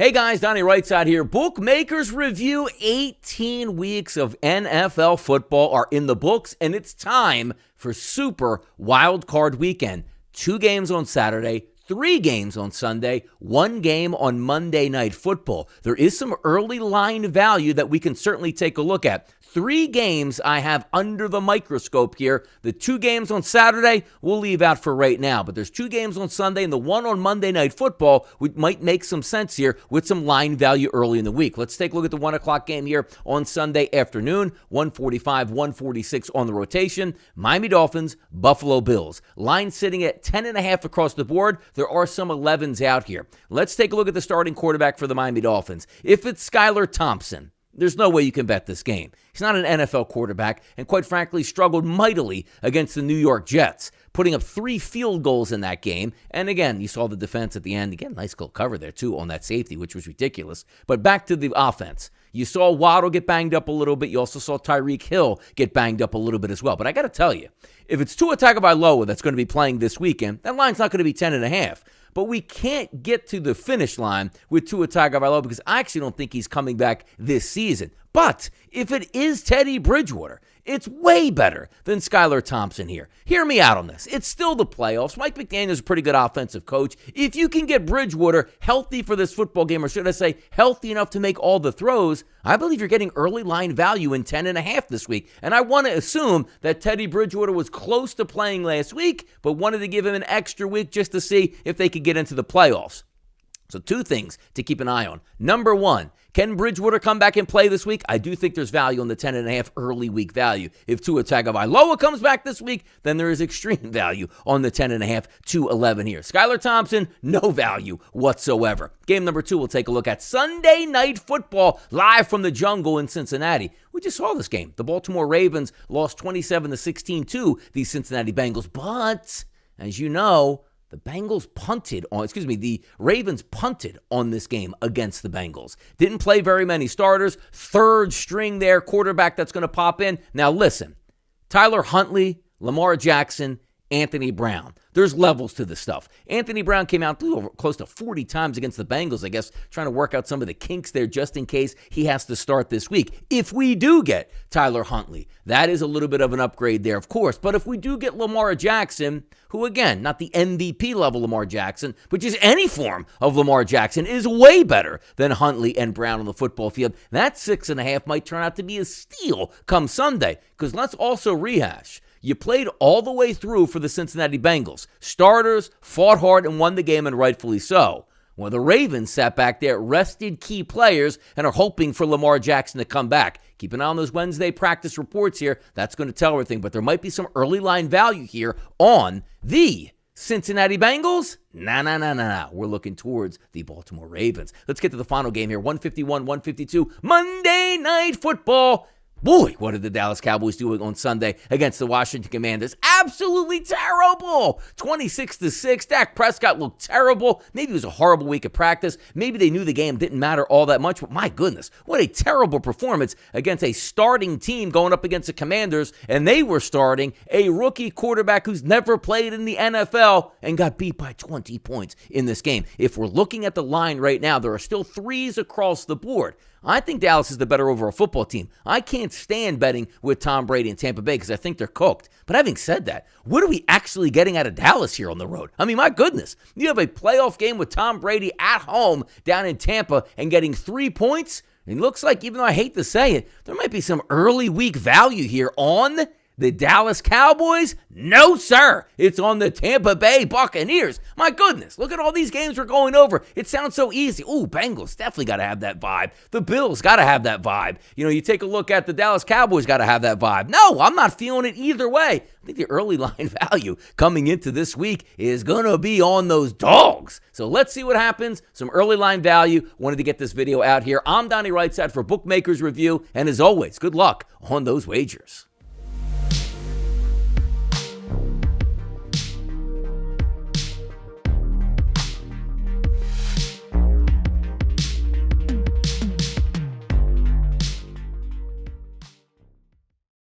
Hey guys, Donnie RightSide here. Bookmakers review 18 weeks of NFL football are in the books, and it's time for Super Wild Card Weekend. 2 games on Saturday, 3 games on Sunday, 1 game on Monday Night Football. There is some early line value that we can certainly take a look at. 3 games I have under the microscope here. The 2 games on Saturday we'll leave out for right now, but there's 2 games on Sunday and the 1 on Monday Night Football might make some sense here with some line value early in the week. Let's take a look at the 1 o'clock game here on Sunday afternoon, 145, 146 on the rotation. Miami Dolphins, Buffalo Bills. Line sitting at 10.5 across the board. There are some 11s out here. Let's take a look at the starting quarterback for the Miami Dolphins. If it's Skylar Thompson, there's no way you can bet this game. He's not an NFL quarterback and, quite frankly, struggled mightily against the New York Jets, putting up 3 field goals in that game. And again, you saw the defense at the end. Again, nice little cover there, too, on that safety, which was ridiculous. But back to the offense. You saw Waddle get banged up a little bit. You also saw Tyreek Hill get banged up a little bit as well. But I got to tell you, if it's Tua Tagovailoa that's going to be playing this weekend, that line's not going to be 10.5. But we can't get to the finish line with Tua Tagovailoa because I actually don't think he's coming back this season. But if it is Teddy Bridgewater, it's way better than Skylar Thompson here. Hear me out on this. It's still the playoffs. Mike McDaniel's a pretty good offensive coach. If you can get Bridgewater healthy for this football game, or should I say healthy enough to make all the throws, I believe you're getting early line value in 10.5 this week. And I want to assume that Teddy Bridgewater was close to playing last week, but wanted to give him an extra week just to see if they could get into the playoffs. So 2 things to keep an eye on. Number 1, can Bridgewater come back and play this week? I do think there's value on the 10.5 early week value. If Tua Tagovailoa comes back this week, then there is extreme value on the 10.5 to 11 here. Skylar Thompson, no value whatsoever. Game number 2, we'll take a look at Sunday Night Football live from the jungle in Cincinnati. We just saw this game. The Baltimore Ravens lost 27-16 to the Cincinnati Bengals, but as you know, the Ravens punted on this game against the Bengals. Didn't play very many starters. 3rd string there, quarterback that's going to pop in. Now listen, Tyler Huntley, Lamar Jackson, Anthony Brown. There's levels to this stuff. Anthony Brown came out close to 40 times against the Bengals, I guess, trying to work out some of the kinks there just in case he has to start this week. If we do get Tyler Huntley, that is a little bit of an upgrade there, of course. But if we do get Lamar Jackson, who, again, not the MVP level Lamar Jackson, but just any form of Lamar Jackson, is way better than Huntley and Brown on the football field, that 6.5 might turn out to be a steal come Sunday. Because let's also rehash. You played all the way through for the Cincinnati Bengals. Starters fought hard and won the game, and rightfully so. Well, the Ravens sat back there, rested key players, and are hoping for Lamar Jackson to come back. Keep an eye on those Wednesday practice reports here. That's going to tell everything. But there might be some early line value here on the Cincinnati Bengals. Nah. We're looking towards the Baltimore Ravens. Let's get to the final game here. 151-152, Monday Night Football. Boy, what did the Dallas Cowboys do on Sunday against the Washington Commanders? Absolutely terrible. 26-6. Dak Prescott looked terrible. Maybe it was a horrible week of practice. Maybe they knew the game didn't matter all that much. But my goodness, what a terrible performance against a starting team going up against the Commanders. And they were starting a rookie quarterback who's never played in the NFL and got beat by 20 points in this game. If we're looking at the line right now, there are still 3s across the board. I think Dallas is the better overall football team. I can't stand betting with Tom Brady and Tampa Bay because I think they're cooked. But having said that, what are we actually getting out of Dallas here on the road? I mean, my goodness. You have a playoff game with Tom Brady at home down in Tampa and getting 3 points. It looks like, even though I hate to say it, there might be some early week value here on the Dallas Cowboys? No, sir. It's on the Tampa Bay Buccaneers. My goodness, look at all these games we're going over. It sounds so easy. Ooh, Bengals definitely got to have that vibe. The Bills got to have that vibe. You know, you take a look at the Dallas Cowboys, got to have that vibe. No, I'm not feeling it either way. I think the early line value coming into this week is going to be on those dogs. So let's see what happens. Some early line value. Wanted to get this video out here. I'm Donnie RightSide for Bookmakers Review. And as always, good luck on those wagers.